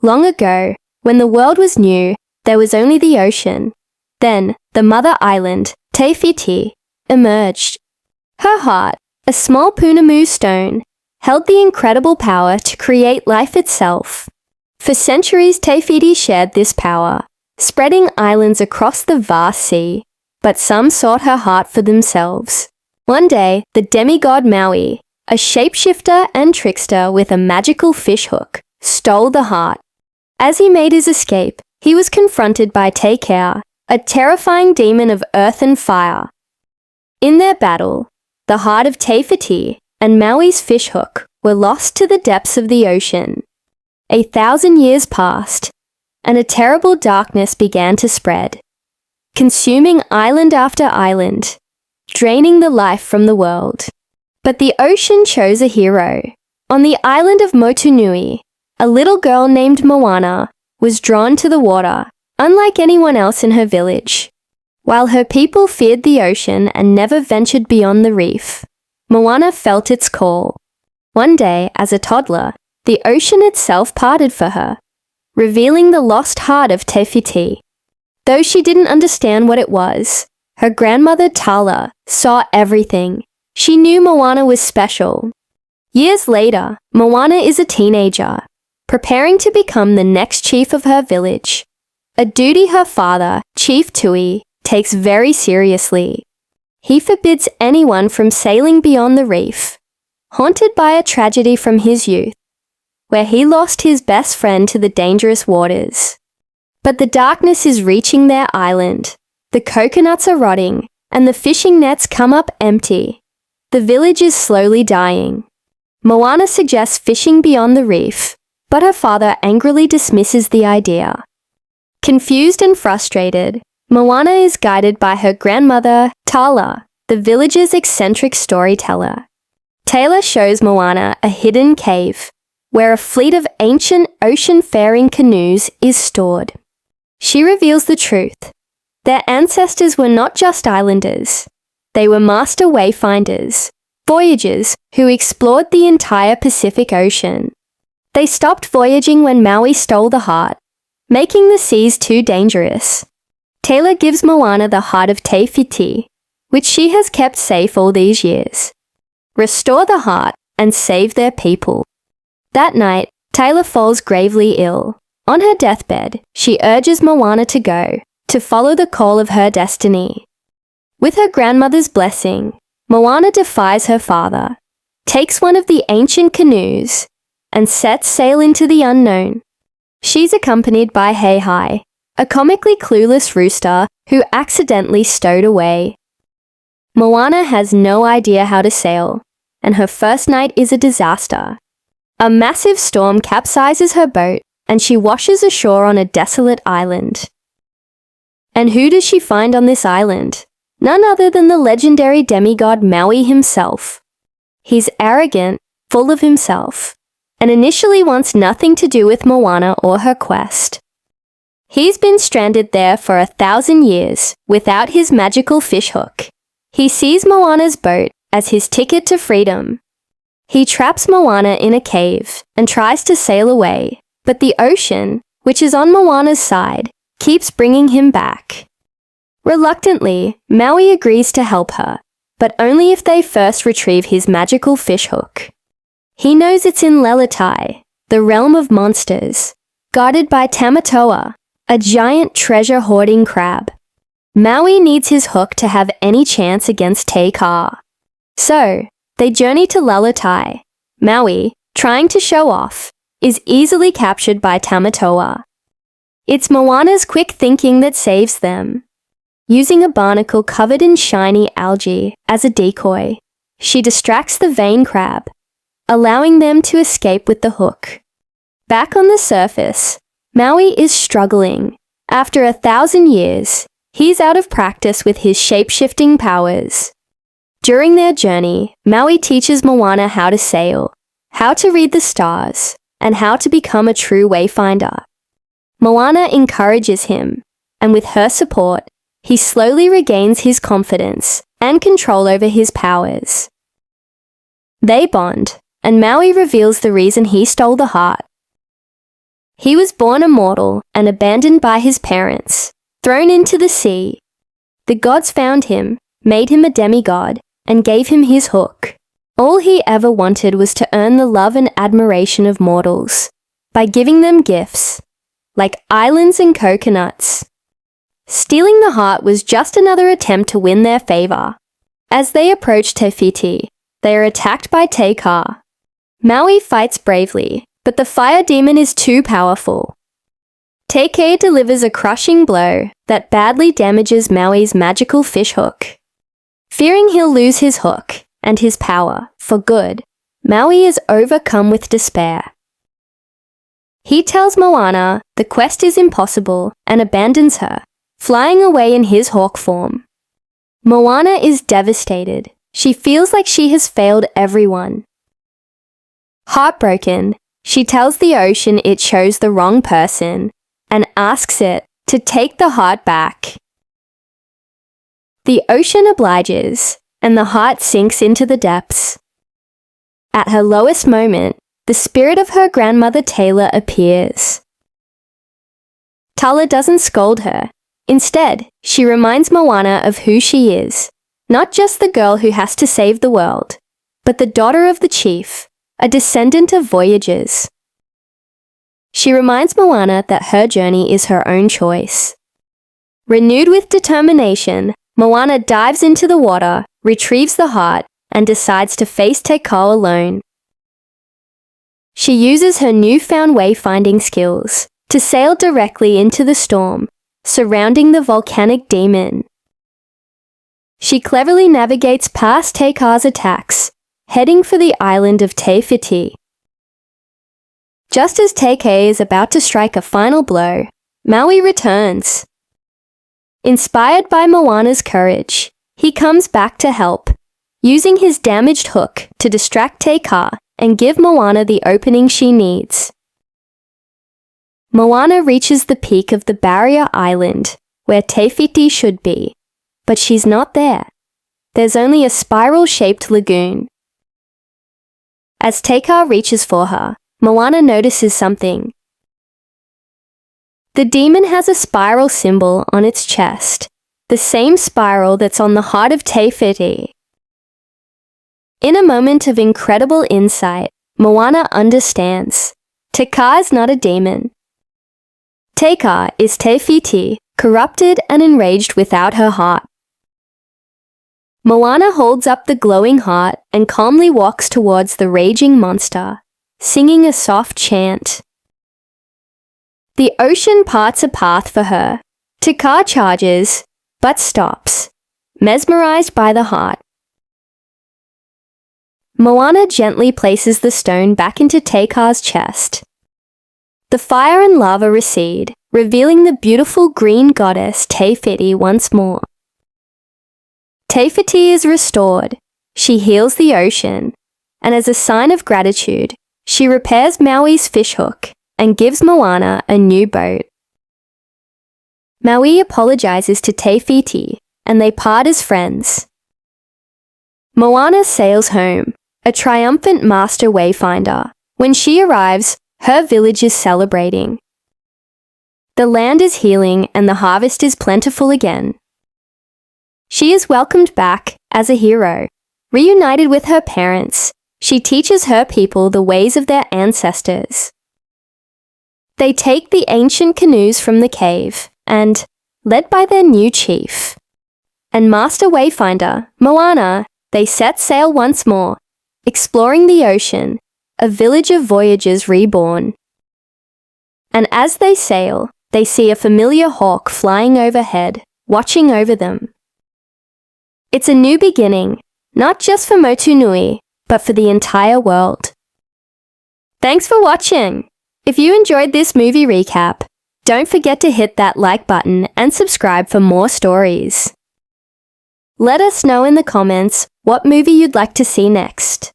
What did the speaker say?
Long ago, when the world was new, there was only the ocean. Then, the mother island, Te Whiti, emerged. Her heart, a small Punamu stone, held the incredible power to create life itself. For centuries, Te Whiti shared this power, spreading islands across the vast sea, but some sought her heart for themselves. One day, the demigod Maui, a shapeshifter and trickster with a magical fishhook, stole the heart. As he made his escape, he was confronted by Te Kea, a terrifying demon of earth and fire. In their battle, the heart of Te Whiti and Maui's fishhook were lost to the depths of the ocean. 1,000 years passed, and a terrible darkness began to spread, consuming island after island, draining the life from the world. But the ocean chose a hero. On the island of Motunui, a little girl named Moana was drawn to the water, unlike anyone else in her village. While her people feared the ocean and never ventured beyond the reef, Moana felt its call. One day, as a toddler, the ocean itself parted for her, revealing the lost heart of Te Whiti. Though she didn't understand what it was, her grandmother Tala saw everything. She knew Moana was special. Years later, Moana is a teenager, preparing to become the next chief of her village, a duty her father, Chief Tui, takes very seriously. He forbids anyone from sailing beyond the reef, haunted by a tragedy from his youth, where he lost his best friend to the dangerous waters. But the darkness is reaching their island. The coconuts are rotting, and the fishing nets come up empty. The village is slowly dying. Moana suggests fishing beyond the reef, but her father angrily dismisses the idea. Confused and frustrated, Moana is guided by her grandmother, Tala, the village's eccentric storyteller. Taylor shows Moana a hidden cave, where a fleet of ancient ocean-faring canoes is stored. She reveals the truth. Their ancestors were not just islanders. They were master wayfinders, voyagers who explored the entire Pacific Ocean. They stopped voyaging when Maui stole the heart, making the seas too dangerous. Taylor gives Moana the heart of Te Whiti, which she has kept safe all these years. Restore the heart and save their people. That night, Taylor falls gravely ill. On her deathbed, she urges Moana to go, to follow the call of her destiny. With her grandmother's blessing, Moana defies her father, takes one of the ancient canoes, and sets sail into the unknown. She's accompanied by Hei, a comically clueless rooster who accidentally stowed away. Moana has no idea how to sail, and her first night is a disaster. A massive storm capsizes her boat, and she washes ashore on a desolate island. And who does she find on this island? None other than the legendary demigod Maui himself. He's arrogant, full of himself, and initially wants nothing to do with Moana or her quest. He's been stranded there for 1,000 years without his magical fishhook. He sees Moana's boat as his ticket to freedom. He traps Moana in a cave and tries to sail away, but the ocean, which is on Moana's side, keeps bringing him back. Reluctantly, Maui agrees to help her, but only if they first retrieve his magical fishhook. He knows it's in Leletai, the realm of monsters, guarded by Tamatoa, a giant treasure-hoarding crab. Maui needs his hook to have any chance against Te Ka. So, they journey to Leletai. Maui, trying to show off, is easily captured by Tamatoa. It's Moana's quick thinking that saves them. Using a barnacle covered in shiny algae as a decoy, she distracts the vain crab, allowing them to escape with the hook. Back on the surface, Maui is struggling. After 1,000 years, he's out of practice with his shape-shifting powers. During their journey, Maui teaches Moana how to sail, how to read the stars, and how to become a true wayfinder. Moana encourages him, and with her support, he slowly regains his confidence and control over his powers. They bond, and Maui reveals the reason he stole the heart. He was born immortal and abandoned by his parents, thrown into the sea. The gods found him, made him a demigod, and gave him his hook. All he ever wanted was to earn the love and admiration of mortals by giving them gifts, like islands and coconuts. Stealing the heart was just another attempt to win their favor. As they approach Te Fiti, they are attacked by Te Kā. Maui fights bravely, but the fire demon is too powerful. Te Kā delivers a crushing blow that badly damages Maui's magical fishhook. Fearing he'll lose his hook and his power for good, Maui is overcome with despair. He tells Moana the quest is impossible and abandons her, flying away in his hawk form. Moana is devastated. She feels like she has failed everyone. Heartbroken, she tells the ocean it chose the wrong person and asks it to take the heart back. The ocean obliges, and the heart sinks into the depths. At her lowest moment, the spirit of her grandmother Taylor appears. Tala doesn't scold her. Instead, she reminds Moana of who she is, not just the girl who has to save the world, but the daughter of the chief, a descendant of voyagers. She reminds Moana that her journey is her own choice. Renewed with determination, Moana dives into the water, retrieves the heart, and decides to face Te Kā alone. She uses her newfound wayfinding skills to sail directly into the storm, surrounding the volcanic demon. She cleverly navigates past Te Kā's attacks, heading for the island of Te Fiti. Just as Te Kā is about to strike a final blow, Maui returns. Inspired by Moana's courage, he comes back to help, using his damaged hook to distract Te Kā and give Moana the opening she needs. Moana reaches the peak of the barrier island, where Te Fiti should be, but she's not there. There's only a spiral-shaped lagoon. As Te Kā reaches for her, Moana notices something. The demon has a spiral symbol on its chest, the same spiral that's on the heart of Te Fiti. In a moment of incredible insight, Moana understands. Te Kā is not a demon. Te Kā is Te Fiti, corrupted and enraged without her heart. Moana holds up the glowing heart and calmly walks towards the raging monster, singing a soft chant. The ocean parts a path for her. Te Kā charges, but stops, mesmerized by the heart. Moana gently places the stone back into Te Kā's chest. The fire and lava recede, revealing the beautiful green goddess Te Fiti once more. Te Fiti is restored. She heals the ocean, and as a sign of gratitude, she repairs Maui's fishhook and gives Moana a new boat. Maui apologizes to Te Fiti, and they part as friends. Moana sails home, a triumphant master wayfinder. When she arrives, her village is celebrating. The land is healing and the harvest is plentiful again. She is welcomed back as a hero. Reunited with her parents, she teaches her people the ways of their ancestors. They take the ancient canoes from the cave and, led by their new chief and master wayfinder, Moana, they set sail once more, exploring the ocean, a village of voyagers reborn. And as they sail, they see a familiar hawk flying overhead, watching over them. It's a new beginning, not just for Motunui, but for the entire world. Thanks for watching! If you enjoyed this movie recap, don't forget to hit that like button and subscribe for more stories. Let us know in the comments what movie you'd like to see next.